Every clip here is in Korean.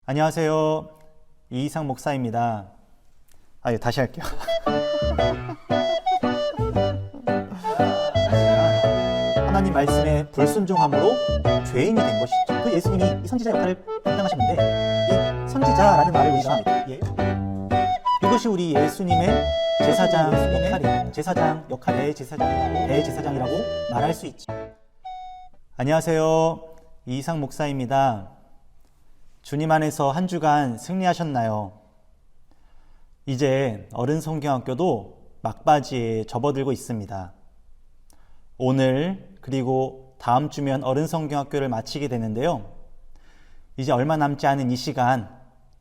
안녕하세요. 이희상 목사입니다. 다시 할게요. 하나님 말씀에 불순종함으로 죄인이 된 것이죠. 그 예수님이 이 선지자 역할을 감당하셨는데, 이 선지자라는 말을 우리가 이것이 우리 예수님의 제사장 역할입니다. 제사장 역할, 대제사장이라고 말할 수 있죠. 안녕하세요. 이희상 목사입니다. 주님 안에서 한 주간 승리하셨나요? 이제 어른 성경학교도 막바지에 접어들고 있습니다. 오늘 그리고 다음 주면 어른 성경학교를 마치게 되는데요. 이제 얼마 남지 않은 이 시간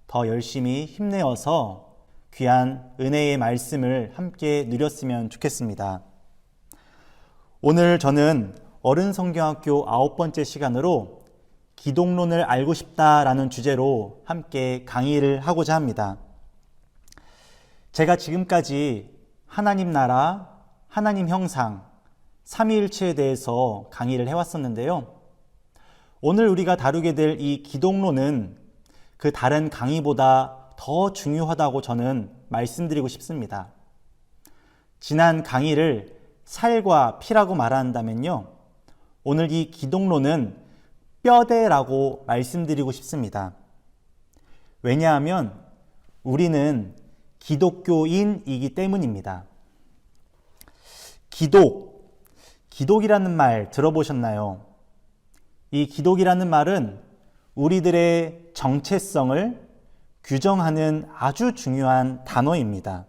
더 열심히 힘내어서 귀한 은혜의 말씀을 함께 누렸으면 좋겠습니다. 오늘 저는 어른 성경학교 9번째 시간으로 기독론을 알고 싶다라는 주제로 함께 강의를 하고자 합니다. 제가 지금까지 하나님 나라, 하나님 형상, 삼위일체에 대해서 강의를 해왔었는데요. 오늘 우리가 다루게 될 이 기독론은 그 다른 강의보다 더 중요하다고 저는 말씀드리고 싶습니다. 지난 강의를 살과 피라고 말한다면요, 오늘 이 기독론은 뼈대라고 말씀드리고 싶습니다. 왜냐하면 우리는 기독교인이기 때문입니다. 기독이라는 말 들어보셨나요? 이 기독이라는 말은 우리들의 정체성을 규정하는 아주 중요한 단어입니다.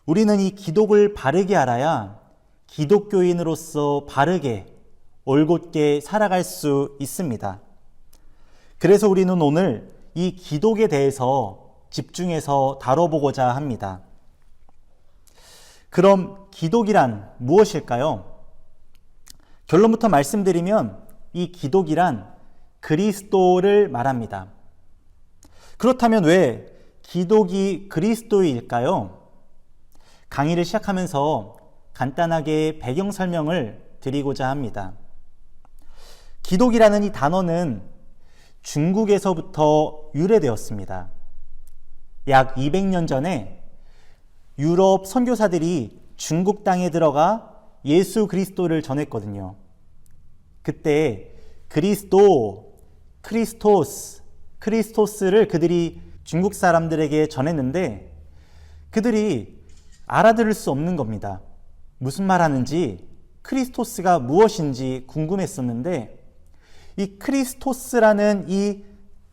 우리는 이 기독을 바르게 알아야 기독교인으로서 바르게 올곧게 살아갈 수 있습니다. 그래서 우리는 오늘 이 기독에 대해서 집중해서 다뤄보고자 합니다. 그럼 기독이란 무엇일까요? 결론부터 말씀드리면 이 기독이란 그리스도를 말합니다. 그렇다면 왜 기독이 그리스도일까요? 강의를 시작하면서 간단하게 배경 설명을 드리고자 합니다. 기독이라는 이 단어는 중국에서부터 유래되었습니다. 약 200년 전에 유럽 선교사들이 중국 땅에 들어가 예수 그리스도를 전했거든요. 그때 크리스토스를 그들이 중국 사람들에게 전했는데 그들이 알아들을 수 없는 겁니다. 무슨 말 하는지, 크리스토스가 무엇인지 궁금했었는데 이 크리스토스라는 이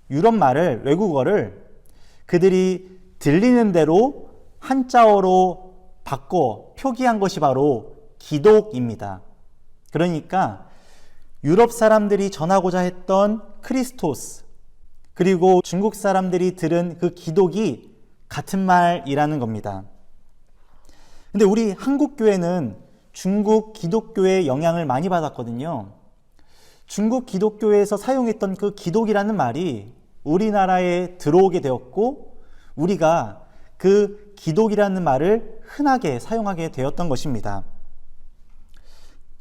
유럽 말을, 외국어를 그들이 들리는 대로 한자어로 바꿔 표기한 것이 바로 기독입니다. 그러니까 유럽 사람들이 전하고자 했던 크리스토스, 그리고 중국 사람들이 들은 그 기독이 같은 말이라는 겁니다. 근데 우리 한국교회는 중국 기독교의 영향을 많이 받았거든요. 중국 기독교에서 사용했던 그 기독이라는 말이 우리나라에 들어오게 되었고 우리가 그 기독이라는 말을 흔하게 사용하게 되었던 것입니다.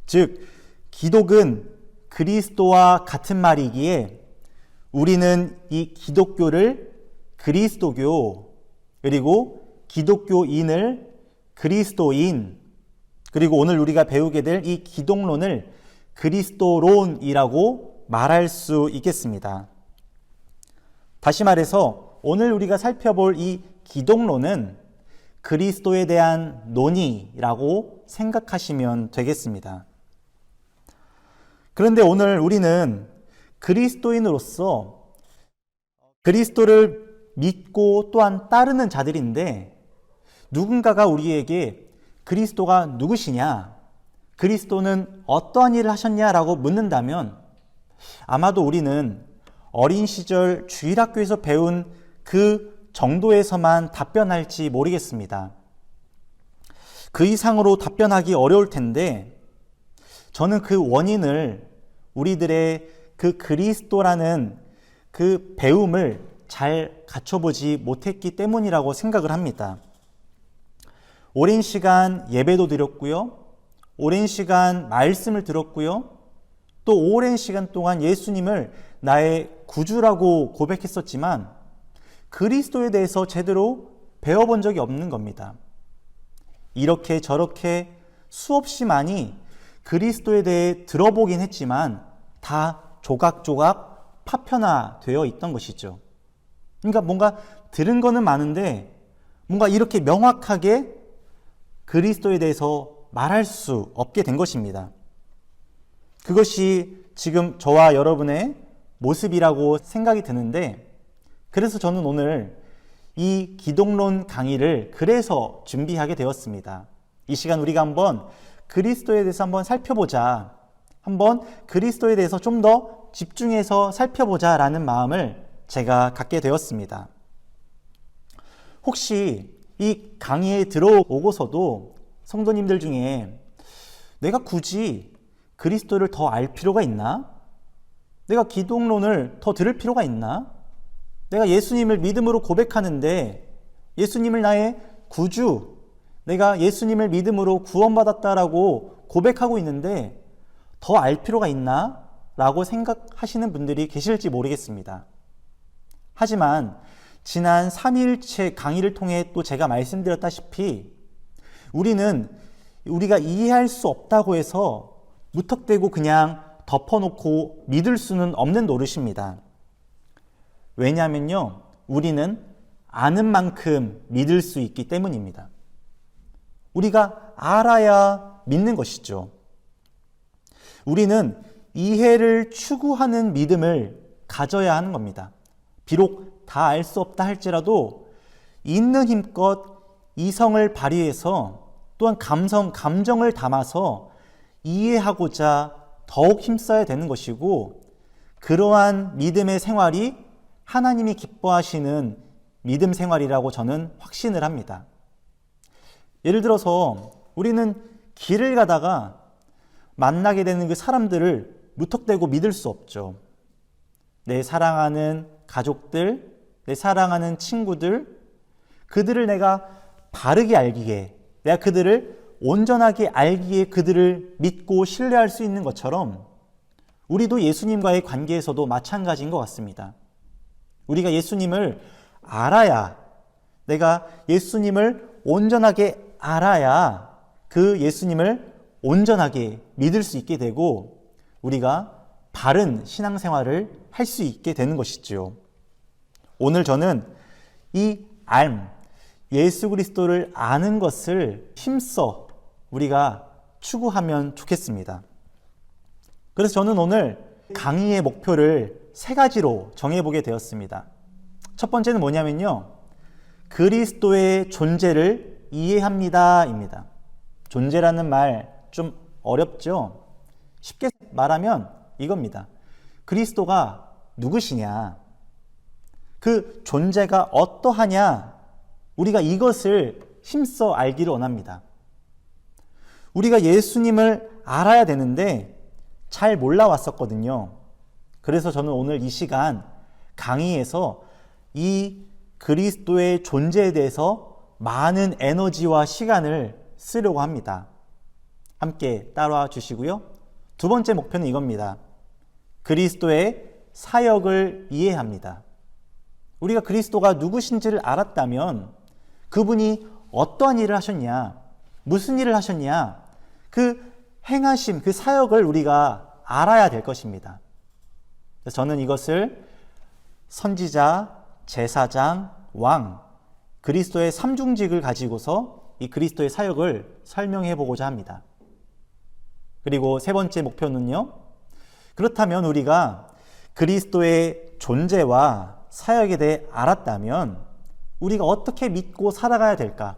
즉, 기독은 그리스도와 같은 말이기에 우리는 이 기독교를 그리스도교, 그리고 기독교인을 그리스도인, 그리고 오늘 우리가 배우게 될 이 기독론을 그리스도론이라고 말할 수 있겠습니다. 다시 말해서 오늘 우리가 살펴볼 이 기독론은 그리스도에 대한 논의라고 생각하시면 되겠습니다. 그런데 오늘 우리는 그리스도인으로서 그리스도를 믿고 또한 따르는 자들인데 누군가가 우리에게 그리스도가 누구시냐, 그리스도는 어떠한 일을 하셨냐라고 묻는다면 아마도 우리는 어린 시절 주일학교에서 배운 그 정도에서만 답변할지 모르겠습니다. 그 이상으로 답변하기 어려울 텐데 저는 그 원인을 우리들의 그 그리스도라는 그 배움을 잘 갖춰보지 못했기 때문이라고 생각을 합니다. 오랜 시간 예배도 드렸고요. 오랜 시간 말씀을 들었고요. 또 오랜 시간 동안 예수님을 나의 구주라고 고백했었지만 그리스도에 대해서 제대로 배워본 적이 없는 겁니다. 이렇게 저렇게 수없이 많이 그리스도에 대해 들어보긴 했지만 다 조각조각 파편화되어 있던 것이죠. 그러니까 뭔가 들은 거는 많은데 뭔가 이렇게 명확하게 그리스도에 대해서 말할 수 없게 된 것입니다. 그것이 지금 저와 여러분의 모습이라고 생각이 드는데, 그래서 저는 오늘 이 기독론 강의를 그래서 준비하게 되었습니다. 이 시간 우리가 한번 그리스도에 대해서 한번 살펴보자, 한번 그리스도에 대해서 좀 더 집중해서 살펴보자 라는 마음을 제가 갖게 되었습니다. 혹시 이 강의에 들어오고서도 성도님들 중에 내가 굳이 그리스도를 더 알 필요가 있나? 내가 기독론을 더 들을 필요가 있나? 내가 예수님을 믿음으로 고백하는데 예수님을 나의 구주, 내가 예수님을 믿음으로 구원받았다라고 고백하고 있는데 더 알 필요가 있나? 라고 생각하시는 분들이 계실지 모르겠습니다. 하지만 지난 3일째 강의를 통해 또 제가 말씀드렸다시피 우리가 이해할 수 없다고 해서 무턱대고 그냥 덮어놓고 믿을 수는 없는 노릇입니다. 왜냐하면요, 우리는 아는 만큼 믿을 수 있기 때문입니다. 우리가 알아야 믿는 것이죠. 우리는 이해를 추구하는 믿음을 가져야 하는 겁니다. 비록 다 알 수 없다 할지라도 있는 힘껏 이성을 발휘해서 또한 감정을 담아서 이해하고자 더욱 힘써야 되는 것이고, 그러한 믿음의 생활이 하나님이 기뻐하시는 믿음 생활이라고 저는 확신을 합니다. 예를 들어서 우리는 길을 가다가 만나게 되는 그 사람들을 무턱대고 믿을 수 없죠. 내 사랑하는 가족들, 내 사랑하는 친구들, 그들을 내가 바르게 알기에, 내가 그들을 온전하게 알기에 그들을 믿고 신뢰할 수 있는 것처럼 우리도 예수님과의 관계에서도 마찬가지인 것 같습니다. 우리가 예수님을 알아야, 내가 예수님을 온전하게 알아야 그 예수님을 온전하게 믿을 수 있게 되고 우리가 바른 신앙생활을 할 수 있게 되는 것이지요. 오늘 저는 이 예수 그리스도를 아는 것을 힘써 우리가 추구하면 좋겠습니다. 그래서 저는 오늘 강의의 목표를 3가지로 정해보게 되었습니다. 첫 번째는 뭐냐면요, 그리스도의 존재를 이해합니다 입니다. 존재라는 말 좀 어렵죠? 쉽게 말하면 이겁니다. 그리스도가 누구시냐, 그 존재가 어떠하냐, 우리가 이것을 힘써 알기를 원합니다. 우리가 예수님을 알아야 되는데 잘 몰라왔었거든요. 그래서 저는 오늘 이 시간 강의에서 이 그리스도의 존재에 대해서 많은 에너지와 시간을 쓰려고 합니다. 함께 따라와 주시고요. 두 번째 목표는 이겁니다. 그리스도의 사역을 이해합니다. 우리가 그리스도가 누구신지를 알았다면 그분이 어떠한 일을 하셨냐, 무슨 일을 하셨냐, 그 행하심, 그 사역을 우리가 알아야 될 것입니다. 그래서 저는 이것을 선지자, 제사장, 왕, 그리스도의 삼중직을 가지고서 이 그리스도의 사역을 설명해 보고자 합니다. 그리고 세 번째 목표는요, 그렇다면 우리가 그리스도의 존재와 사역에 대해 알았다면 우리가 어떻게 믿고 살아가야 될까?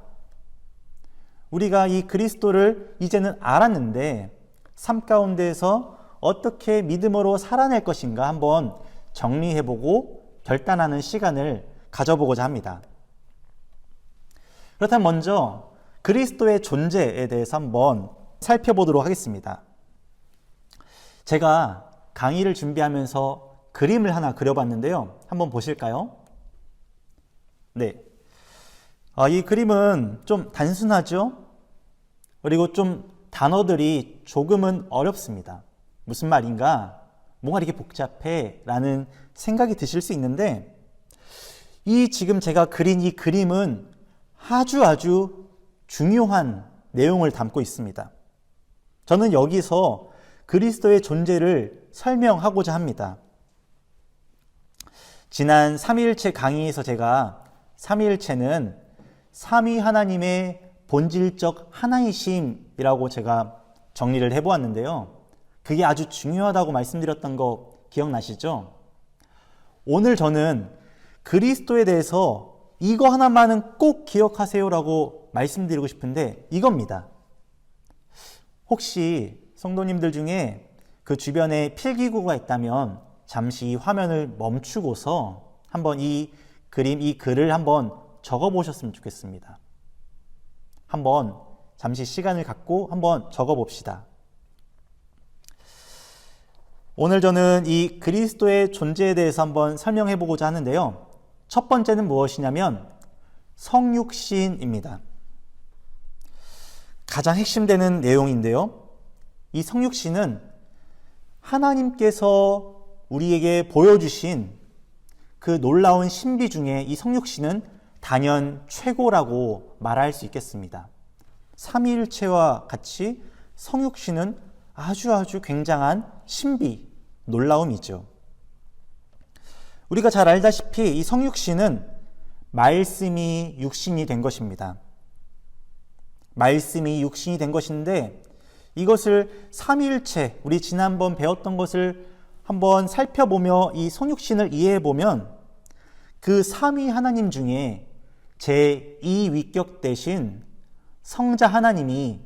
우리가 이 그리스도를 이제는 알았는데 삶 가운데에서 어떻게 믿음으로 살아낼 것인가 한번 정리해보고 결단하는 시간을 가져보고자 합니다. 그렇다면 먼저 그리스도의 존재에 대해서 한번 살펴보도록 하겠습니다. 제가 강의를 준비하면서 그림을 하나 그려봤는데요. 한번 보실까요? 네. 이 그림은 좀 단순하죠? 그리고 좀 단어들이 조금은 어렵습니다. 무슨 말인가? 뭔가 이렇게 복잡해 라는 생각이 드실 수 있는데, 이 지금 제가 그린 이 그림은 아주 중요한 내용을 담고 있습니다. 저는 여기서 그리스도의 존재를 설명하고자 합니다. 지난 삼위일체 강의에서 제가 삼위일체는 삼위 하나님의 본질적 하나이심이라고 제가 정리를 해보았는데요. 그게 아주 중요하다고 말씀드렸던 거 기억나시죠? 오늘 저는 그리스도에 대해서 이거 하나만은 꼭 기억하세요라고 말씀드리고 싶은데 이겁니다. 혹시 성도님들 중에 그 주변에 필기구가 있다면 잠시 이 화면을 멈추고서 한번 이 그림, 이 글을 한번 적어 보셨으면 좋겠습니다. 한번 잠시 시간을 갖고 한번 적어 봅시다. 오늘 저는 이 그리스도의 존재에 대해서 한번 설명해 보고자 하는데요. 첫 번째는 무엇이냐면 성육신입니다. 가장 핵심되는 내용인데요. 이 성육신은 하나님께서 우리에게 보여주신 그 놀라운 신비 중에 이 성육신은 단연 최고라고 말할 수 있겠습니다. 삼위일체와 같이 성육신은 아주 굉장한 신비, 놀라움이죠. 우리가 잘 알다시피 이 성육신은 말씀이 육신이 된 것입니다. 말씀이 육신이 된 것인데 이것을 삼위일체, 우리 지난번 배웠던 것을 한번 살펴보며 이 성육신을 이해해보면 그 삼위 하나님 중에 제2위격 대신 성자 하나님이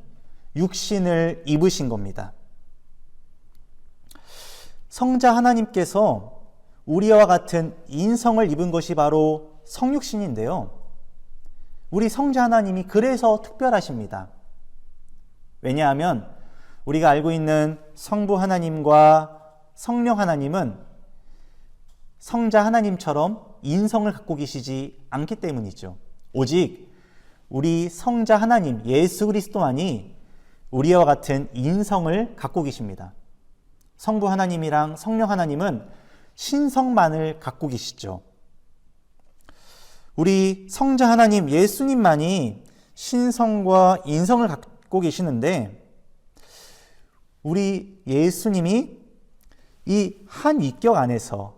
육신을 입으신 겁니다. 성자 하나님께서 우리와 같은 인성을 입은 것이 바로 성육신인데요. 우리 성자 하나님이 그래서 특별하십니다. 왜냐하면 우리가 알고 있는 성부 하나님과 성령 하나님은 성자 하나님처럼 인성을 갖고 계시지 않기 때문이죠. 오직 우리 성자 하나님 예수 그리스도만이 우리와 같은 인성을 갖고 계십니다. 성부 하나님이랑 성령 하나님은 신성만을 갖고 계시죠. 우리 성자 하나님 예수님만이 신성과 인성을 갖고 계시는데 우리 예수님이 이 한 위격 안에서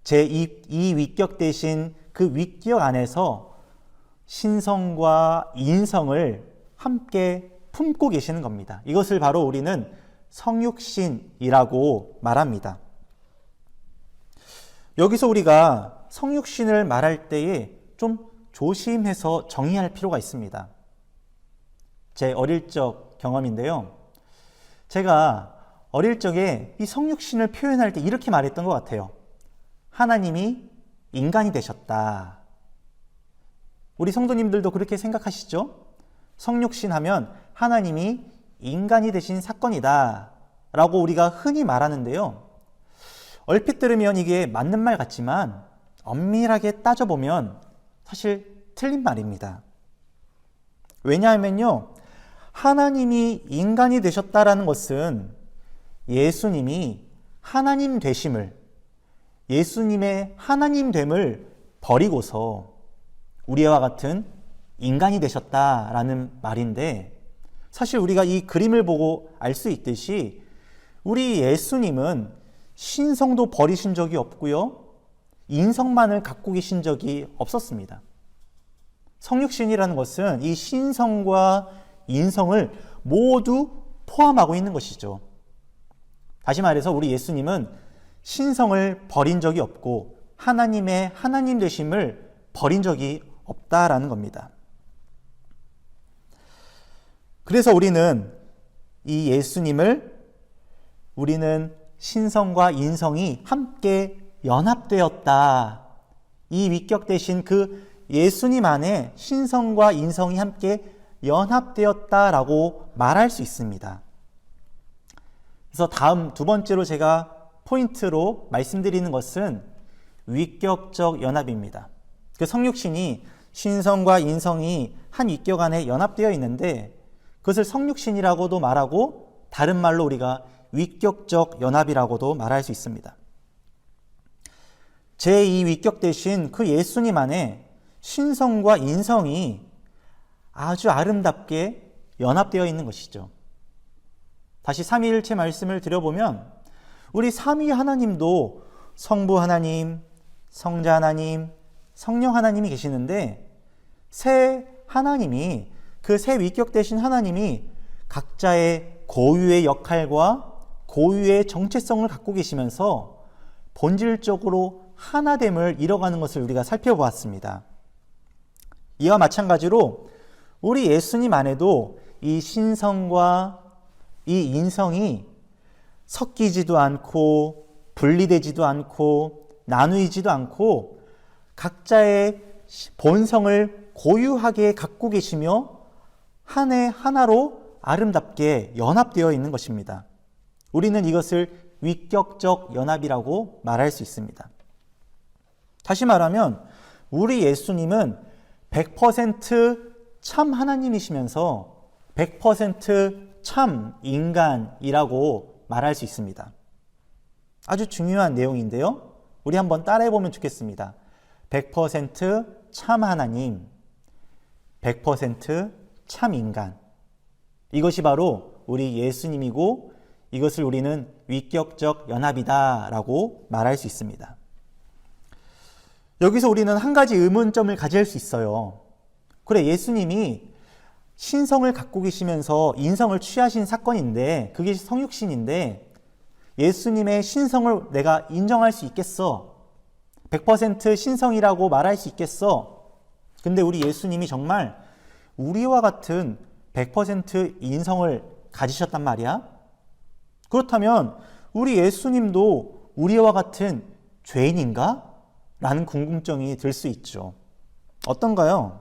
제2 위격 대신 그 위격 안에서 신성과 인성을 함께 품고 계시는 겁니다. 이것을 바로 우리는 성육신이라고 말합니다. 여기서 우리가 성육신을 말할 때에 좀 조심해서 정의할 필요가 있습니다. 제 어릴 적 경험인데요. 제가 어릴 적에 이 성육신을 표현할 때 이렇게 말했던 것 같아요. 하나님이 인간이 되셨다. 우리 성도님들도 그렇게 생각하시죠? 성육신 하면 하나님이 인간이 되신 사건이다 라고 우리가 흔히 말하는데요. 얼핏 들으면 이게 맞는 말 같지만 엄밀하게 따져보면 사실 틀린 말입니다. 왜냐하면요, 하나님이 인간이 되셨다라는 것은 예수님이 하나님 되심을, 예수님의 하나님됨을 버리고서 우리와 같은 인간이 되셨다라는 말인데, 사실 우리가 이 그림을 보고 알 수 있듯이 우리 예수님은 신성도 버리신 적이 없고요, 인성만을 갖고 계신 적이 없었습니다. 성육신이라는 것은 이 신성과 인성을 모두 포함하고 있는 것이죠. 다시 말해서 우리 예수님은 신성을 버린 적이 없고 하나님의 하나님 되심을 버린 적이 없다라는 겁니다. 그래서 우리는 이 예수님을 우리는 신성과 인성이 함께 연합되었다. 이 위격 대신 그 예수님 안에 신성과 인성이 함께 연합되었다라고 말할 수 있습니다. 그래서 다음 두 번째로 제가 포인트로 말씀드리는 것은 위격적 연합입니다. 그 성육신이 신성과 인성이 한 위격 안에 연합되어 있는데 그것을 성육신이라고도 말하고 다른 말로 우리가 위격적 연합이라고도 말할 수 있습니다. 제2 위격 대신 그 예수님 안에 신성과 인성이 아주 아름답게 연합되어 있는 것이죠. 다시 삼위일체 말씀을 드려보면 우리 삼위 하나님도 성부 하나님, 성자 하나님, 성령 하나님이 계시는데 세 하나님이 그 세 위격 되신 하나님이 각자의 고유의 역할과 고유의 정체성을 갖고 계시면서 본질적으로 하나됨을 이뤄가는 것을 우리가 살펴보았습니다. 이와 마찬가지로 우리 예수님 안에도 이 신성과 이 인성이 섞이지도 않고 분리되지도 않고 나누이지도 않고 각자의 본성을 고유하게 갖고 계시며 한 해 하나로 아름답게 연합되어 있는 것입니다. 우리는 이것을 위격적 연합이라고 말할 수 있습니다. 다시 말하면 우리 예수님은 100% 참 하나님이시면서 100% 참 인간이라고 말할 수 있습니다. 아주 중요한 내용인데요. 우리 한번 따라해보면 좋겠습니다. 100% 참 하나님, 100% 참 인간. 이것이 바로 우리 예수님이고 이것을 우리는 위격적 연합이다라고 말할 수 있습니다. 여기서 우리는 한 가지 의문점을 가질 수 있어요. 그래, 예수님이 신성을 갖고 계시면서 인성을 취하신 사건인데 그게 성육신인데 예수님의 신성을 내가 인정할 수 있겠어? 100% 신성이라고 말할 수 있겠어? 근데 우리 예수님이 정말 우리와 같은 100% 인성을 가지셨단 말이야? 그렇다면 우리 예수님도 우리와 같은 죄인인가? 라는 궁금증이 들 수 있죠. 어떤가요?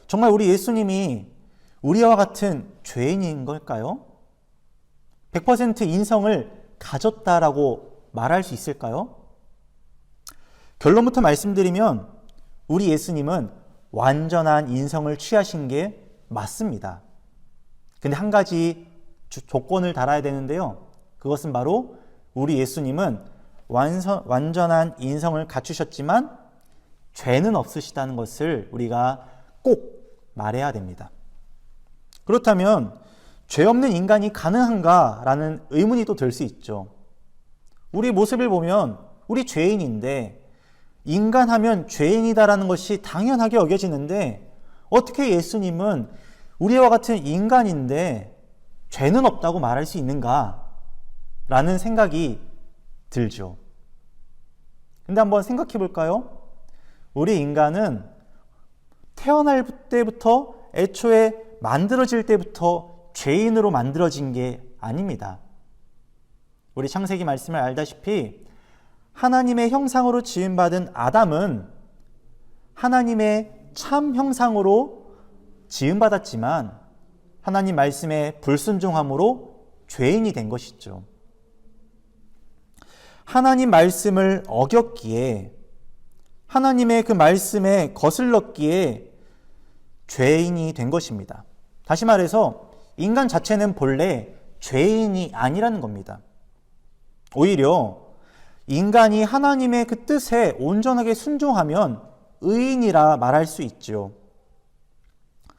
정말 우리 예수님이 우리와 같은 죄인인 걸까요? 100% 인성을 가졌다라고 말할 수 있을까요? 결론부터 말씀드리면 우리 예수님은 완전한 인성을 취하신 게 맞습니다. 근데 한 가지 조건을 달아야 되는데요. 그것은 바로 우리 예수님은 완전한 인성을 갖추셨지만 죄는 없으시다는 것을 우리가 꼭 말해야 됩니다. 그렇다면 죄 없는 인간이 가능한가라는 의문이 또 들 수 있죠. 우리 모습을 보면 우리 죄인인데 인간하면 죄인이다라는 것이 당연하게 여겨지는데 어떻게 예수님은 우리와 같은 인간인데 죄는 없다고 말할 수 있는가? 라는 생각이 들죠. 근데 한번 생각해 볼까요? 우리 인간은 태어날 때부터 애초에 만들어질 때부터 죄인으로 만들어진 게 아닙니다. 우리 창세기 말씀을 알다시피 하나님의 형상으로 지음받은 아담은 하나님의 참 형상으로 지음받았지만 하나님 말씀에 불순종함으로 죄인이 된 것이죠. 하나님 말씀을 어겼기에 하나님의 그 말씀에 거슬렀기에 죄인이 된 것입니다. 다시 말해서 인간 자체는 본래 죄인이 아니라는 겁니다. 오히려 인간이 하나님의 그 뜻에 온전하게 순종하면 의인이라 말할 수 있죠.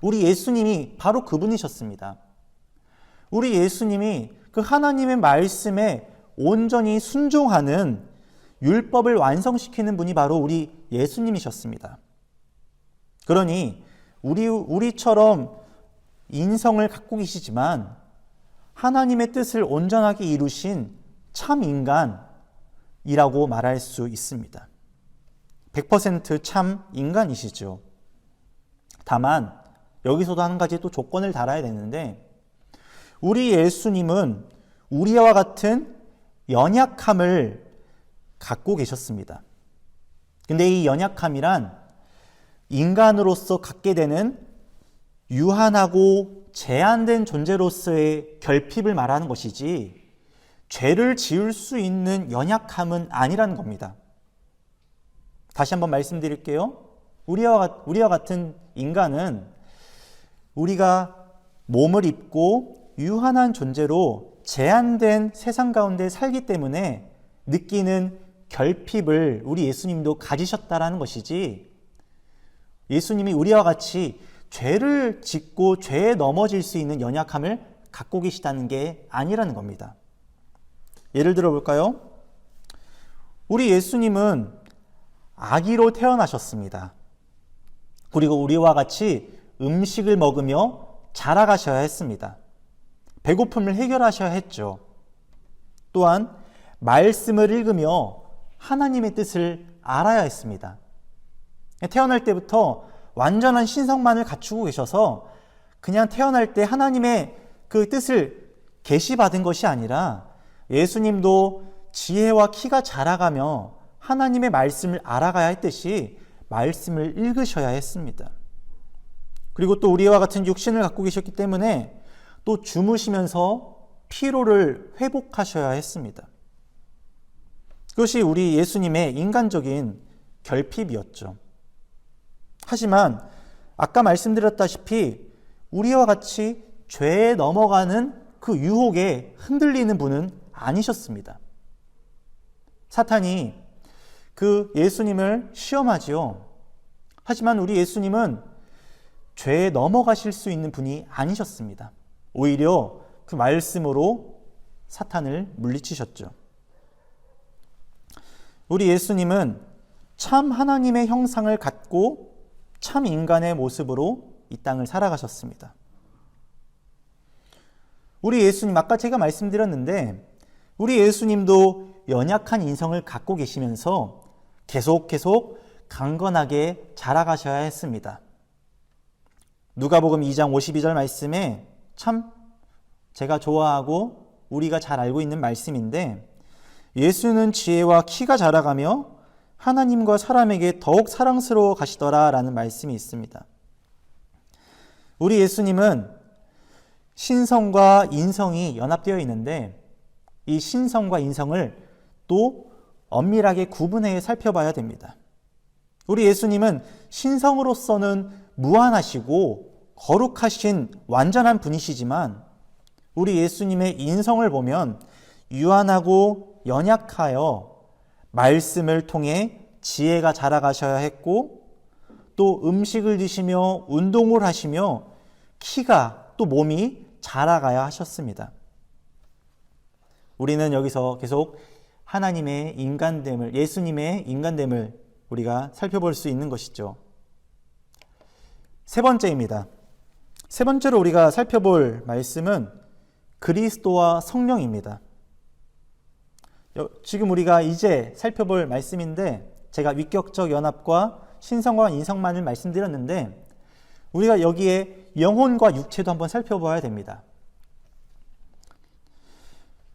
우리 예수님이 바로 그분이셨습니다. 우리 예수님이 그 하나님의 말씀에 온전히 순종하는 율법을 완성시키는 분이 바로 우리 예수님이셨습니다. 그러니 우리처럼 인성을 갖고 계시지만 하나님의 뜻을 온전하게 이루신 참 인간이라고 말할 수 있습니다. 100% 참 인간이시죠. 다만 여기서도 한 가지 또 조건을 달아야 되는데 우리 예수님은 우리와 같은 연약함을 갖고 계셨습니다. 근데 이 연약함이란 인간으로서 갖게 되는 유한하고 제한된 존재로서의 결핍을 말하는 것이지 죄를 지을 수 있는 연약함은 아니라는 겁니다. 다시 한번 말씀드릴게요. 우리와 같은 인간은 우리가 몸을 입고 유한한 존재로 제한된 세상 가운데 살기 때문에 느끼는 결핍을 우리 예수님도 가지셨다라는 것이지, 예수님이 우리와 같이 죄를 짓고 죄에 넘어질 수 있는 연약함을 갖고 계시다는 게 아니라는 겁니다. 예를 들어 볼까요? 우리 예수님은 아기로 태어나셨습니다. 그리고 우리와 같이 음식을 먹으며 자라가셔야 했습니다. 배고픔을 해결하셔야 했죠. 또한 말씀을 읽으며 하나님의 뜻을 알아야 했습니다. 태어날 때부터 완전한 신성만을 갖추고 계셔서 그냥 태어날 때 하나님의 그 뜻을 계시받은 것이 아니라 예수님도 지혜와 키가 자라가며 하나님의 말씀을 알아가야 했듯이 말씀을 읽으셔야 했습니다. 그리고 또 우리와 같은 육신을 갖고 계셨기 때문에 또 주무시면서 피로를 회복하셔야 했습니다. 그것이 우리 예수님의 인간적인 결핍이었죠. 하지만 아까 말씀드렸다시피 우리와 같이 죄에 넘어가는 그 유혹에 흔들리는 분은 아니셨습니다. 사탄이 그 예수님을 시험하지요. 하지만 우리 예수님은 죄에 넘어가실 수 있는 분이 아니셨습니다. 오히려 그 말씀으로 사탄을 물리치셨죠. 우리 예수님은 참 하나님의 형상을 갖고 참 인간의 모습으로 이 땅을 살아가셨습니다. 우리 예수님, 아까 제가 말씀드렸는데 우리 예수님도 연약한 인성을 갖고 계시면서 계속 강건하게 자라가셔야 했습니다. 누가복음 2장 52절 말씀에 참 제가 좋아하고 우리가 잘 알고 있는 말씀인데, 예수는 지혜와 키가 자라가며 하나님과 사람에게 더욱 사랑스러워 가시더라 라는 말씀이 있습니다. 우리 예수님은 신성과 인성이 연합되어 있는데 이 신성과 인성을 또 엄밀하게 구분해 살펴봐야 됩니다. 우리 예수님은 신성으로서는 무한하시고 거룩하신 완전한 분이시지만 우리 예수님의 인성을 보면 유한하고 연약하여 말씀을 통해 지혜가 자라가셔야 했고, 또 음식을 드시며 운동을 하시며 키가 또 몸이 자라가야 하셨습니다. 우리는 여기서 계속 하나님의 인간됨을, 예수님의 인간됨을 우리가 살펴볼 수 있는 것이죠. 세 번째입니다. 세 번째로 우리가 살펴볼 말씀은 그리스도와 성령입니다. 지금 우리가 이제 살펴볼 말씀인데 제가 위격적 연합과 신성과 인성만을 말씀드렸는데 우리가 여기에 영혼과 육체도 한번 살펴봐야 됩니다.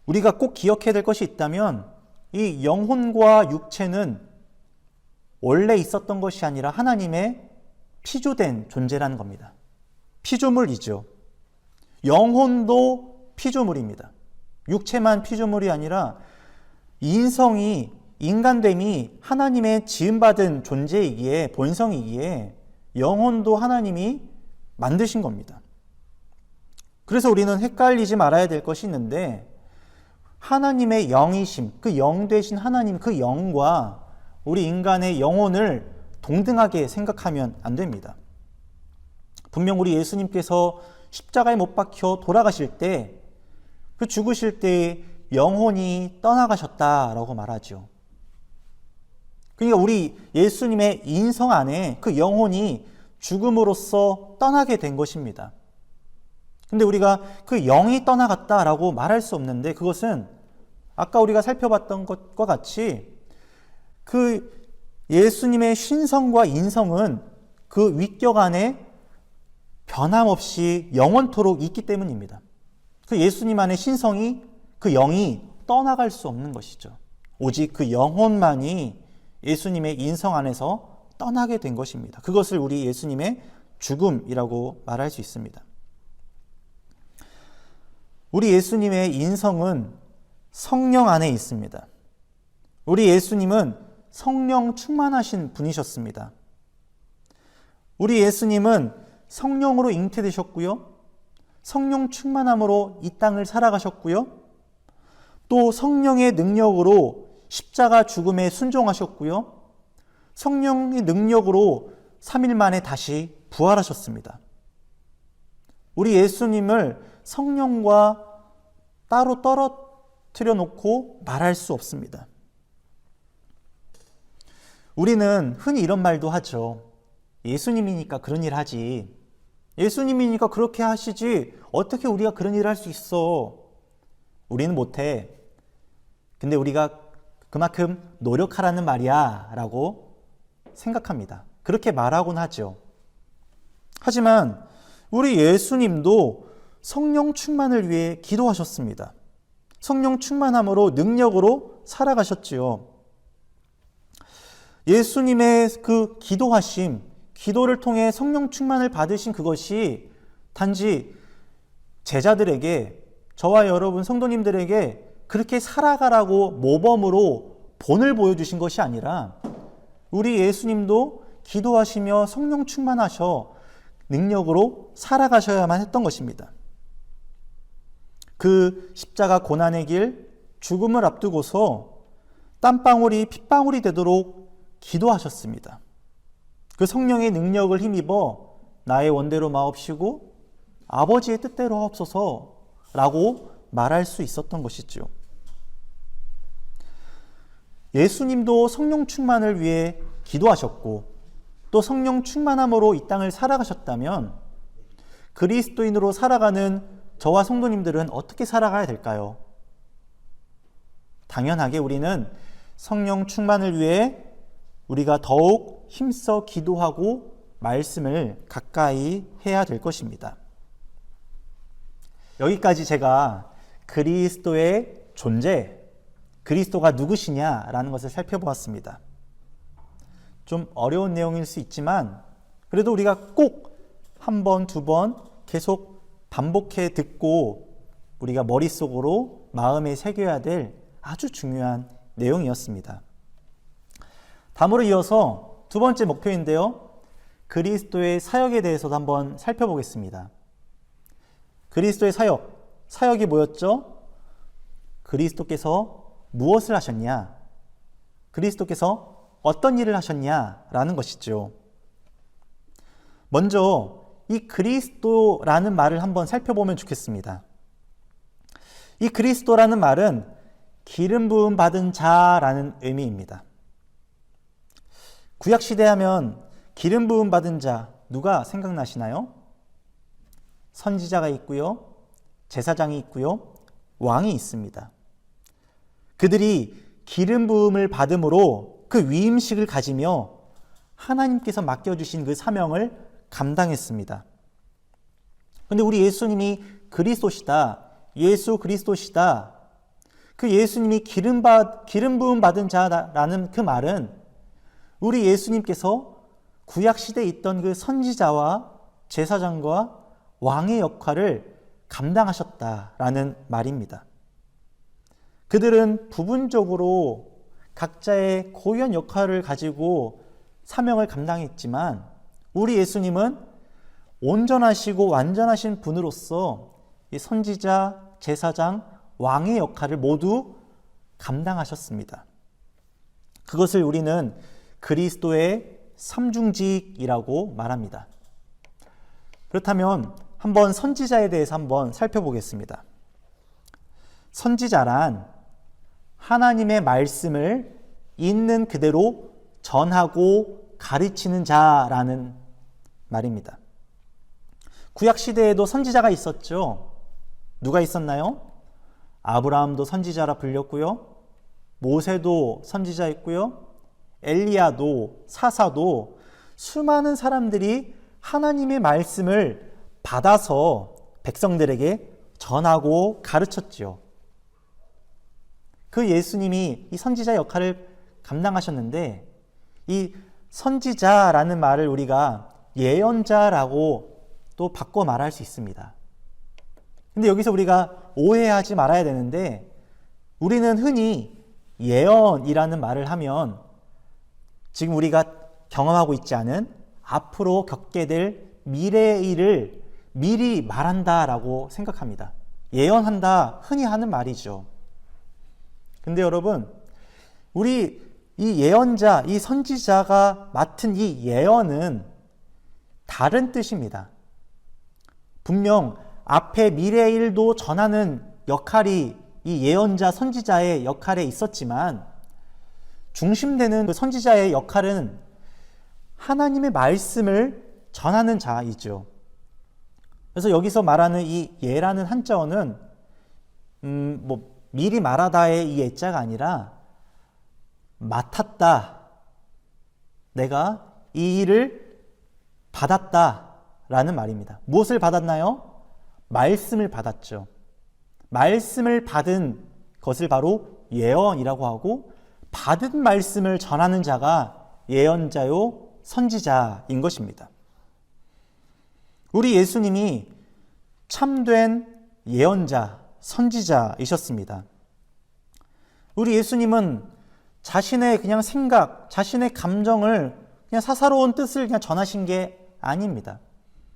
우리가 꼭 기억해야 될 것이 있다면 이 영혼과 육체는 원래 있었던 것이 아니라 하나님의 피조된 존재라는 겁니다. 피조물이죠. 영혼도 피조물입니다. 육체만 피조물이 아니라 인성이, 인간됨이 하나님의 지음받은 존재이기에, 본성이기에 영혼도 하나님이 만드신 겁니다. 그래서 우리는 헷갈리지 말아야 될 것이 있는데, 하나님의 영이심, 그 영 되신 하나님, 그 영과 우리 인간의 영혼을 동등하게 생각하면 안 됩니다. 분명 우리 예수님께서 십자가에 못 박혀 돌아가실 때, 그 죽으실 때 영혼이 떠나가셨다라고 말하죠. 그러니까 우리 예수님의 인성 안에 그 영혼이 죽음으로써 떠나게 된 것입니다. 근데 우리가 그 영이 떠나갔다라고 말할 수 없는데, 그것은 아까 우리가 살펴봤던 것과 같이 그 예수님의 신성과 인성은 그 위격 안에 변함없이 영원토록 있기 때문입니다. 그 예수님 안의 신성이, 그 영이 떠나갈 수 없는 것이죠. 오직 그 영혼만이 예수님의 인성 안에서 떠나게 된 것입니다. 그것을 우리 예수님의 죽음이라고 말할 수 있습니다. 우리 예수님의 인성은 성령 안에 있습니다. 우리 예수님은 성령 충만하신 분이셨습니다. 우리 예수님은 성령으로 잉태되셨고요. 성령 충만함으로 이 땅을 살아가셨고요. 또 성령의 능력으로 십자가 죽음에 순종하셨고요. 성령의 능력으로 3일 만에 다시 부활하셨습니다. 우리 예수님을 성령과 따로 떨어뜨려 놓고 말할 수 없습니다. 우리는 흔히 이런 말도 하죠. 예수님이니까 그런 일 하지. 예수님이니까 그렇게 하시지. 어떻게 우리가 그런 일을 할 수 있어? 우리는 못해. 근데 우리가 그만큼 노력하라는 말이야 라고 생각합니다. 그렇게 말하곤 하죠. 하지만 우리 예수님도 성령 충만을 위해 기도하셨습니다. 성령 충만함으로 능력으로 살아가셨지요. 예수님의 그 기도하심, 기도를 통해 성령 충만을 받으신 그것이 단지 제자들에게, 저와 여러분 성도님들에게 그렇게 살아가라고 모범으로 본을 보여주신 것이 아니라 우리 예수님도 기도하시며 성령 충만하셔 능력으로 살아가셔야만 했던 것입니다. 그 십자가 고난의 길, 죽음을 앞두고서 땀방울이 핏방울이 되도록 기도하셨습니다. 그 성령의 능력을 힘입어 나의 원대로 마옵시고 아버지의 뜻대로 하옵소서 라고 말할 수 있었던 것이죠. 예수님도 성령 충만을 위해 기도하셨고 또 성령 충만함으로 이 땅을 살아가셨다면 그리스도인으로 살아가는 저와 성도님들은 어떻게 살아가야 될까요? 당연하게 우리는 성령 충만을 위해 우리가 더욱 힘써 기도하고 말씀을 가까이 해야 될 것입니다. 여기까지 제가 그리스도의 존재, 그리스도가 누구시냐라는 것을 살펴보았습니다. 좀 어려운 내용일 수 있지만 그래도 우리가 꼭 한 번, 두 번 계속 반복해 듣고 우리가 머릿속으로 마음에 새겨야 될 아주 중요한 내용이었습니다. 다음으로 이어서 두 번째 목표인데요. 그리스도의 사역에 대해서도 한번 살펴보겠습니다. 그리스도의 사역이 뭐였죠? 그리스도께서 무엇을 하셨냐? 그리스도께서 어떤 일을 하셨냐라는 것이죠. 먼저 이 그리스도라는 말을 한번 살펴보면 좋겠습니다. 이 그리스도라는 말은 기름 부음 받은 자라는 의미입니다. 구약시대 하면 기름 부음 받은 자 누가 생각나시나요? 선지자가 있고요. 제사장이 있고요. 왕이 있습니다. 그들이 기름 부음을 받음으로 그 위임식을 가지며 하나님께서 맡겨주신 그 사명을 감당했습니다. 그런데 우리 예수님이 그리스도시다. 예수 그리스도시다. 그 예수님이 기름 부음 받은 자라는 그 말은 우리 예수님께서 구약시대에 있던 그 선지자와 제사장과 왕의 역할을 감당하셨다라는 말입니다. 그들은 부분적으로 각자의 고유한 역할을 가지고 사명을 감당했지만 우리 예수님은 온전하시고 완전하신 분으로서 이 선지자, 제사장, 왕의 역할을 모두 감당하셨습니다. 그것을 우리는 그리스도의 삼중직이라고 말합니다. 그렇다면 한번 선지자에 대해서 한번 살펴보겠습니다. 선지자란 하나님의 말씀을 있는 그대로 전하고 가르치는 자라는 말입니다. 구약시대에도 선지자가 있었죠. 누가 있었나요? 아브라함도 선지자라 불렸고요. 모세도 선지자였고요. 엘리야도, 사사도 수많은 사람들이 하나님의 말씀을 받아서 백성들에게 전하고 가르쳤지요. 그 예수님이 이 선지자 역할을 감당하셨는데 이 선지자라는 말을 우리가 예언자라고 또 바꿔 말할 수 있습니다. 근데 여기서 우리가 오해하지 말아야 되는데 우리는 흔히 예언이라는 말을 하면 지금 우리가 경험하고 있지 않은 앞으로 겪게 될 미래의 일을 미리 말한다라고 생각합니다. 예언한다, 흔히 하는 말이죠. 근데 여러분, 우리 이 예언자, 이 선지자가 맡은 이 예언은 다른 뜻입니다. 분명 앞에 미래의 일도 전하는 역할이 이 예언자, 선지자의 역할에 있었지만 중심되는 그 선지자의 역할은 하나님의 말씀을 전하는 자이죠. 그래서 여기서 말하는 이 예라는 한자어는 미리 말하다의 이 예자가 아니라 맡았다, 내가 이 일을 받았다라는 말입니다. 무엇을 받았나요? 말씀을 받았죠. 말씀을 받은 것을 바로 예언이라고 하고, 받은 말씀을 전하는 자가 예언자요 선지자인 것입니다. 우리 예수님이 참된 예언자, 선지자이셨습니다. 우리 예수님은 자신의 그냥 생각, 자신의 감정을 그냥 사사로운 뜻을 그냥 전하신 게 아닙니다.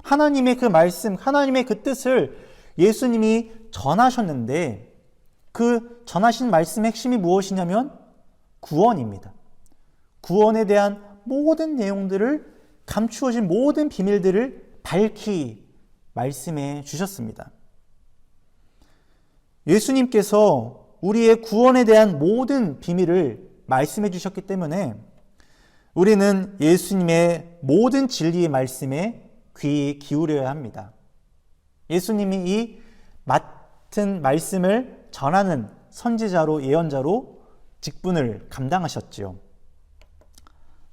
하나님의 그 말씀, 하나님의 그 뜻을 예수님이 전하셨는데, 그 전하신 말씀의 핵심이 무엇이냐면 구원입니다. 구원에 대한 모든 내용들을, 감추어진 모든 비밀들을 밝히 말씀해 주셨습니다. 예수님께서 우리의 구원에 대한 모든 비밀을 말씀해 주셨기 때문에 우리는 예수님의 모든 진리의 말씀에 귀 기울여야 합니다. 예수님이 이 맡은 말씀을 전하는 선지자로, 예언자로 직분을 감당하셨지요.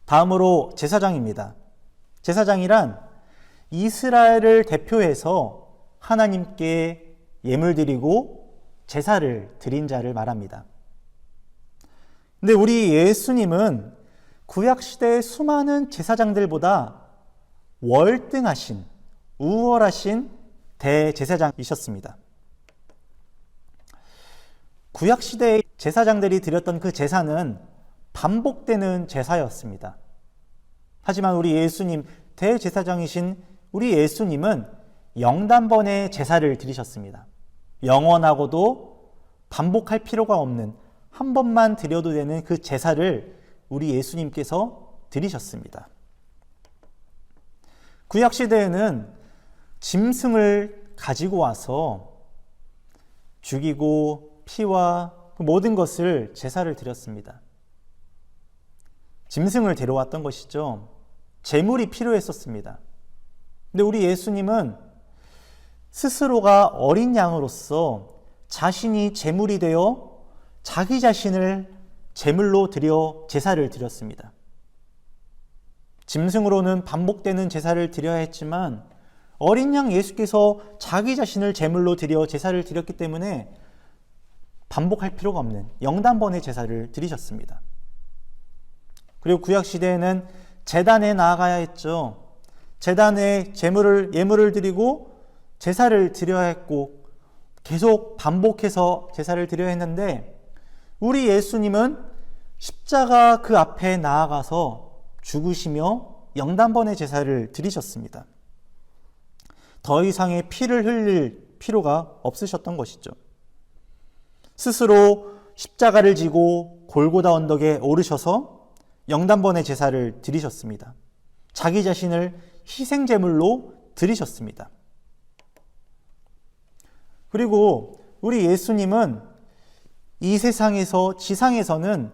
다음으로 제사장입니다. 제사장이란 이스라엘을 대표해서 하나님께 예물 드리고 제사를 드린 자를 말합니다. 근데 우리 예수님은 구약시대의 수많은 제사장들보다 월등하신, 우월하신 대제사장이셨습니다. 구약시대의 제사장들이 드렸던 그 제사는 반복되는 제사였습니다. 하지만 우리 예수님, 대제사장이신 우리 예수님은 영단번의 제사를 드리셨습니다. 영원하고도 반복할 필요가 없는, 한 번만 드려도 되는 그 제사를 우리 예수님께서 드리셨습니다. 구약시대에는 짐승을 가지고 와서 죽이고 피와 그 모든 것을 제사를 드렸습니다. 짐승을 데려왔던 것이죠. 제물이 필요했었습니다. 근데 우리 예수님은 스스로가 어린 양으로서 자신이 제물이 되어 자기 자신을 제물로 드려 제사를 드렸습니다. 짐승으로는 반복되는 제사를 드려야 했지만 어린 양 예수께서 자기 자신을 제물로 드려 제사를 드렸기 때문에 반복할 필요가 없는 영단번의 제사를 드리셨습니다. 그리고 구약시대에는 제단에 나아가야 했죠. 제단에 예물을 드리고 제사를 드려야 했고 계속 반복해서 제사를 드려야 했는데 우리 예수님은 십자가 그 앞에 나아가서 죽으시며 영단번의 제사를 드리셨습니다. 더 이상의 피를 흘릴 필요가 없으셨던 것이죠. 스스로 십자가를 지고 골고다 언덕에 오르셔서 영단번의 제사를 드리셨습니다. 자기 자신을 희생제물로 드리셨습니다. 그리고 우리 예수님은 이 세상에서, 지상에서는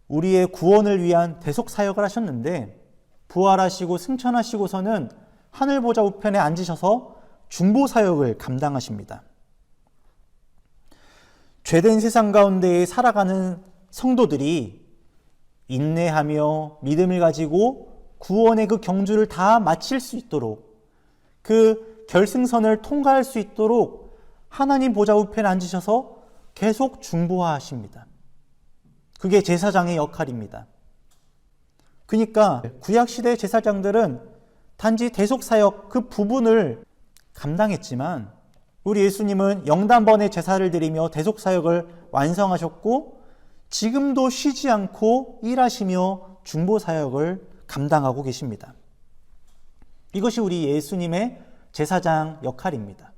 우리의 구원을 위한 대속사역을 하셨는데 부활하시고 승천하시고서는 하늘보좌 우편에 앉으셔서 중보사역을 감당하십니다. 죄된 세상 가운데 살아가는 성도들이 인내하며 믿음을 가지고 구원의 그 경주를 다 마칠 수 있도록, 그 결승선을 통과할 수 있도록 하나님 보좌 우편에 앉으셔서 계속 중보하십니다. 그게 제사장의 역할입니다. 그러니까 구약시대 제사장들은 단지 대속사역 그 부분을 감당했지만 우리 예수님은 영단번의 제사를 드리며 대속사역을 완성하셨고 지금도 쉬지 않고 일하시며 중보사역을 감당하고 계십니다. 이것이 우리 예수님의 제사장 역할입니다.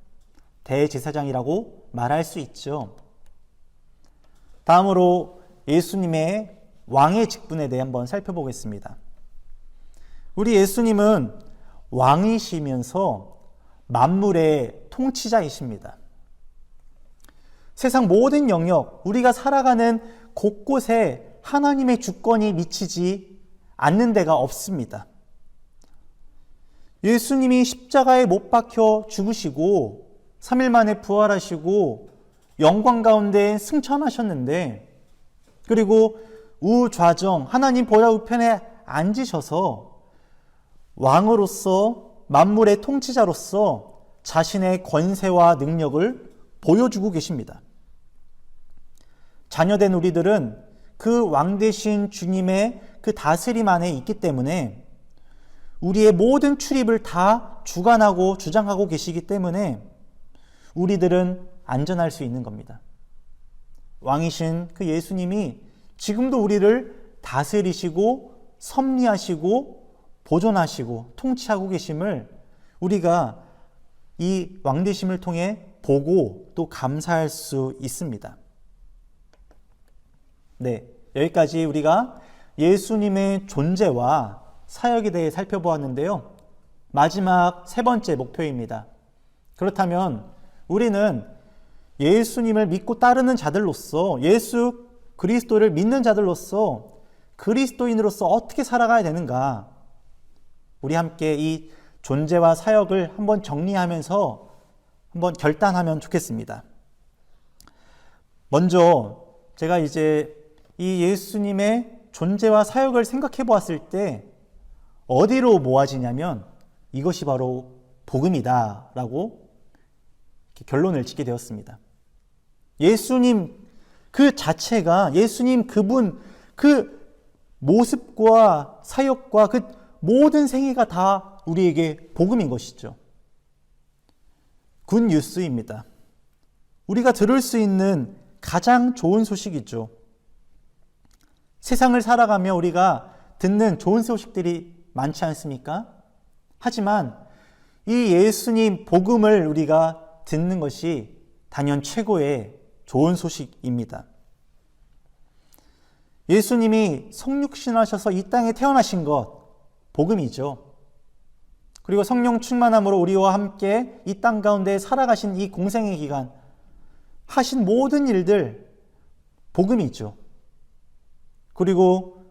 대제사장이라고 말할 수 있죠. 다음으로 예수님의 왕의 직분에 대해 한번 살펴보겠습니다. 우리 예수님은 왕이시면서 만물의 통치자이십니다. 세상 모든 영역, 우리가 살아가는 곳곳에 하나님의 주권이 미치지 않는 데가 없습니다. 예수님이 십자가에 못 박혀 죽으시고 3일 만에 부활하시고 영광 가운데 승천하셨는데, 그리고 우좌정 하나님 보좌 우편에 앉으셔서 왕으로서 만물의 통치자로서 자신의 권세와 능력을 보여주고 계십니다. 자녀된 우리들은 그 왕 되신 주님의 그 다스림 안에 있기 때문에 우리의 모든 출입을 다 주관하고 주장하고 계시기 때문에 우리들은 안전할 수 있는 겁니다. 왕이신 그 예수님이 지금도 우리를 다스리시고 섭리하시고 보존하시고 통치하고 계심을 우리가 이 왕되심을 통해 보고 또 감사할 수 있습니다. 네, 여기까지 우리가 예수님의 존재와 사역에 대해 살펴보았는데요. 마지막 세 번째 목표입니다. 그렇다면 우리는 예수님을 믿고 따르는 자들로서, 예수 그리스도를 믿는 자들로서 그리스도인으로서 어떻게 살아가야 되는가? 우리 함께 이 존재와 사역을 한번 정리하면서 한번 결단하면 좋겠습니다. 먼저 제가 이제 이 예수님의 존재와 사역을 생각해 보았을 때 어디로 모아지냐면 이것이 바로 복음이다 라고 결론을 짓게 되었습니다. 예수님 그 자체가, 예수님 그분 그 모습과 사역과 그 모든 생애가 다 우리에게 복음인 것이죠. 굿뉴스입니다. 우리가 들을 수 있는 가장 좋은 소식이죠. 세상을 살아가며 우리가 듣는 좋은 소식들이 많지 않습니까? 하지만 이 예수님 복음을 우리가 듣는 것이 단연 최고의 좋은 소식입니다. 예수님이 성육신하셔서 이 땅에 태어나신 것, 복음이죠. 그리고 성령 충만함으로 우리와 함께 이 땅 가운데 살아가신 이 공생의 기간 하신 모든 일들, 복음이죠. 그리고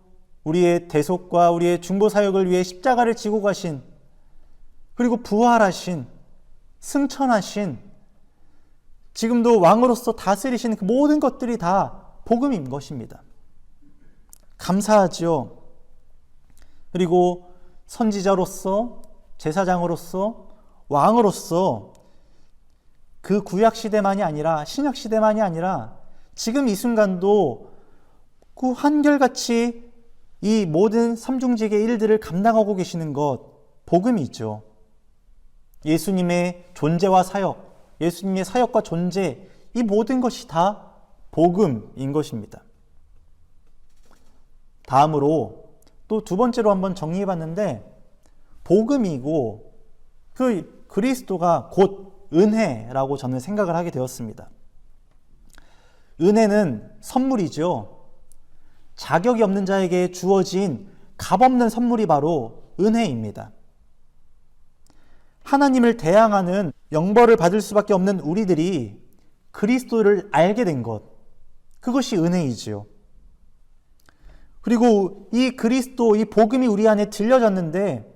우리의 대속과 우리의 중보 사역을 위해 십자가를 지고 가신, 그리고 부활하신, 승천하신, 지금도 왕으로서 다스리시는 그 모든 것들이 다 복음인 것입니다. 감사하죠. 그리고 선지자로서, 제사장으로서, 왕으로서 그 구약시대만이 아니라, 신약시대만이 아니라 지금 이 순간도 그 한결같이 이 모든 삼중직의 일들을 감당하고 계시는 것, 복음이죠. 예수님의 존재와 사역, 예수님의 사역과 존재, 이 모든 것이 다 복음인 것입니다. 다음으로 또 두 번째로 한번 정리해 봤는데, 복음이고 그 그리스도가 곧 은혜라고 저는 생각을 하게 되었습니다. 은혜는 선물이죠. 자격이 없는 자에게 주어진 값없는 선물이 바로 은혜입니다. 하나님을 대항하는 영벌을 받을 수밖에 없는 우리들이 그리스도를 알게 된 것, 그것이 은혜이지요. 그리고 이 그리스도, 이 복음이 우리 안에 들려졌는데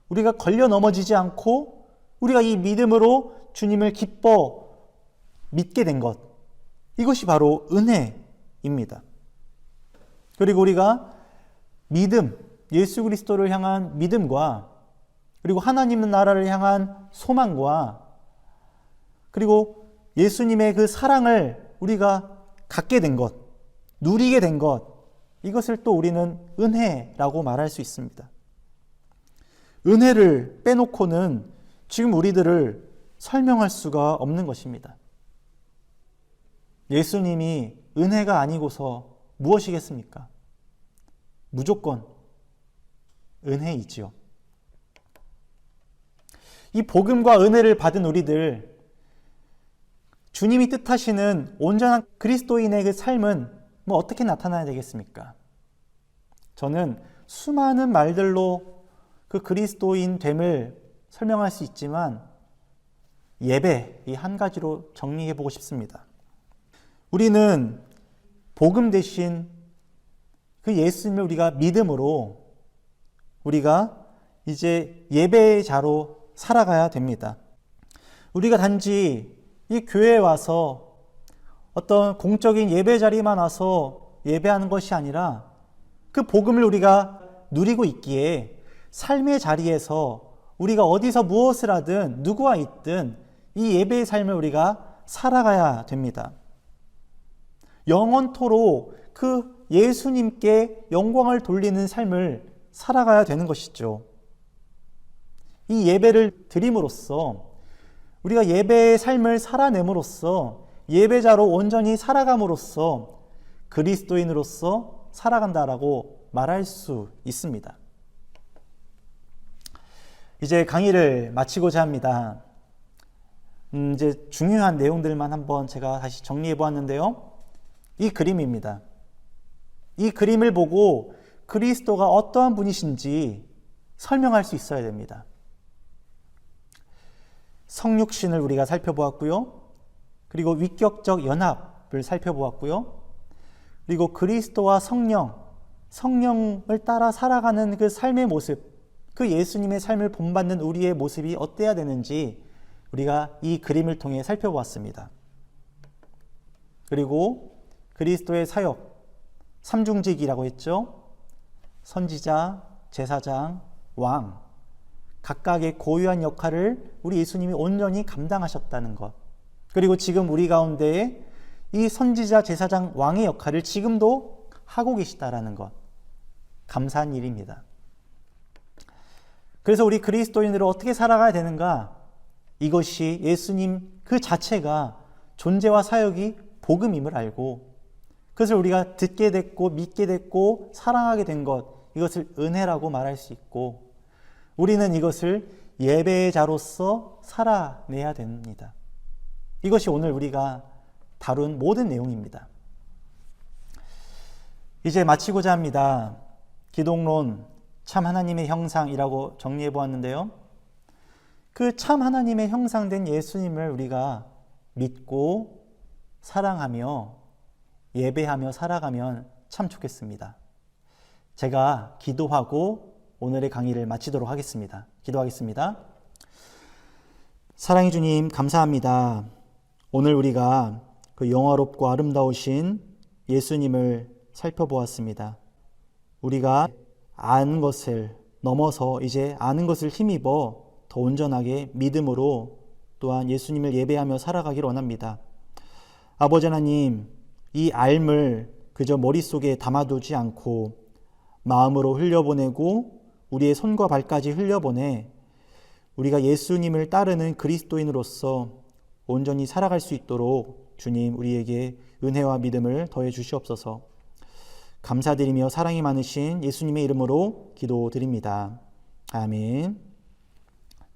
우리가 걸려 넘어지지 않고 우리가 이 믿음으로 주님을 기뻐 믿게 된 것, 이것이 바로 은혜입니다. 그리고 우리가 믿음, 예수 그리스도를 향한 믿음과 그리고 하나님 나라를 향한 소망과 그리고 예수님의 그 사랑을 우리가 갖게 된 것, 누리게 된 것, 이것을 또 우리는 은혜라고 말할 수 있습니다. 은혜를 빼놓고는 지금 우리들을 설명할 수가 없는 것입니다. 예수님이 은혜가 아니고서 무엇이겠습니까? 무조건 은혜이지요. 이 복음과 은혜를 받은 우리들, 주님이 뜻하시는 온전한 그리스도인의 그 삶은 뭐 어떻게 나타나야 되겠습니까? 저는 수많은 말들로 그 그리스도인 됨을 설명할 수 있지만 예배 이 한 가지로 정리해 보고 싶습니다. 우리는 복음 대신 그 예수님을 우리가 믿음으로 우리가 이제 예배의 자로 살아가야 됩니다. 우리가 단지 이 교회에 와서 어떤 공적인 예배 자리만 와서 예배하는 것이 아니라 그 복음을 우리가 누리고 있기에 삶의 자리에서 우리가 어디서 무엇을 하든 누구와 있든 이 예배의 삶을 우리가 살아가야 됩니다. 영원토록 그 예수님께 영광을 돌리는 삶을 살아가야 되는 것이죠. 이 예배를 드림으로써 우리가 예배의 삶을 살아냄으로써 예배자로 온전히 살아감으로써 그리스도인으로서 살아간다라고 말할 수 있습니다. 이제 강의를 마치고자 합니다. 이제 중요한 내용들만 한번 제가 다시 정리해 보았는데요. 이 그림입니다. 이 그림을 보고 그리스도가 어떠한 분이신지 설명할 수 있어야 됩니다. 성육신을 우리가 살펴보았고요. 그리고 위격적 연합을 살펴보았고요. 그리고 그리스도와 성령을 따라 살아가는 그 삶의 모습, 그 예수님의 삶을 본받는 우리의 모습이 어때야 되는지 우리가 이 그림을 통해 살펴보았습니다. 그리고 그리스도의 사역, 삼중직이라고 했죠. 선지자, 제사장, 왕, 각각의 고유한 역할을 우리 예수님이 온전히 감당하셨다는 것. 그리고 지금 우리 가운데에 이 선지자, 제사장, 왕의 역할을 지금도 하고 계시다라는 것. 감사한 일입니다. 그래서 우리 그리스도인으로 어떻게 살아가야 되는가? 이것이 예수님 그 자체가 존재와 사역이 복음임을 알고 그것을 우리가 듣게 됐고 믿게 됐고 사랑하게 된 것, 이것을 은혜라고 말할 수 있고 우리는 이것을 예배의 자로서 살아내야 됩니다. 이것이 오늘 우리가 다룬 모든 내용입니다. 이제 마치고자 합니다. 기독론 참 하나님의 형상이라고 정리해 보았는데요. 그 참 하나님의 형상된 예수님을 우리가 믿고 사랑하며 예배하며 살아가면 참 좋겠습니다. 제가 기도하고 오늘의 강의를 마치도록 하겠습니다. 기도하겠습니다. 사랑의 주님, 감사합니다. 오늘 우리가 그 영화롭고 아름다우신 예수님을 살펴보았습니다. 우리가 아는 것을 넘어서 이제 아는 것을 힘입어 더 온전하게 믿음으로 또한 예수님을 예배하며 살아가기를 원합니다. 아버지 하나님, 이 알을 그저 머릿속에 담아두지 않고 마음으로 흘려보내고 우리의 손과 발까지 흘려보내 우리가 예수님을 따르는 그리스도인으로서 온전히 살아갈 수 있도록 주님 우리에게 은혜와 믿음을 더해 주시옵소서. 감사드리며 사랑이 많으신 예수님의 이름으로 기도드립니다. 아멘.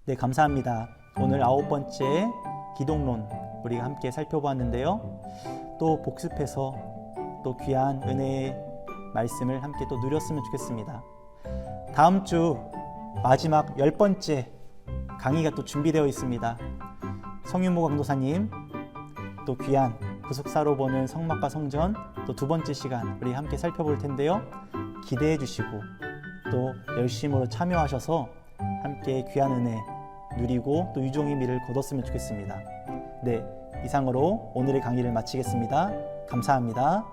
네, 감사합니다. 오늘 9번째 기독론 우리가 함께 살펴보았는데요. 또 복습해서 또 귀한 은혜의 말씀을 함께 또 누렸으면 좋겠습니다. 다음 주 마지막 10번째 강의가 또 준비되어 있습니다. 성윤모 강도사님 또 귀한 구속사로 보는 성막과 성전 또 두 번째 시간 우리 함께 살펴볼 텐데요. 기대해 주시고 또 열심으로 참여하셔서 함께 귀한 은혜 누리고 또 유종의 미를 거뒀으면 좋겠습니다. 네, 이상으로 오늘의 강의를 마치겠습니다. 감사합니다.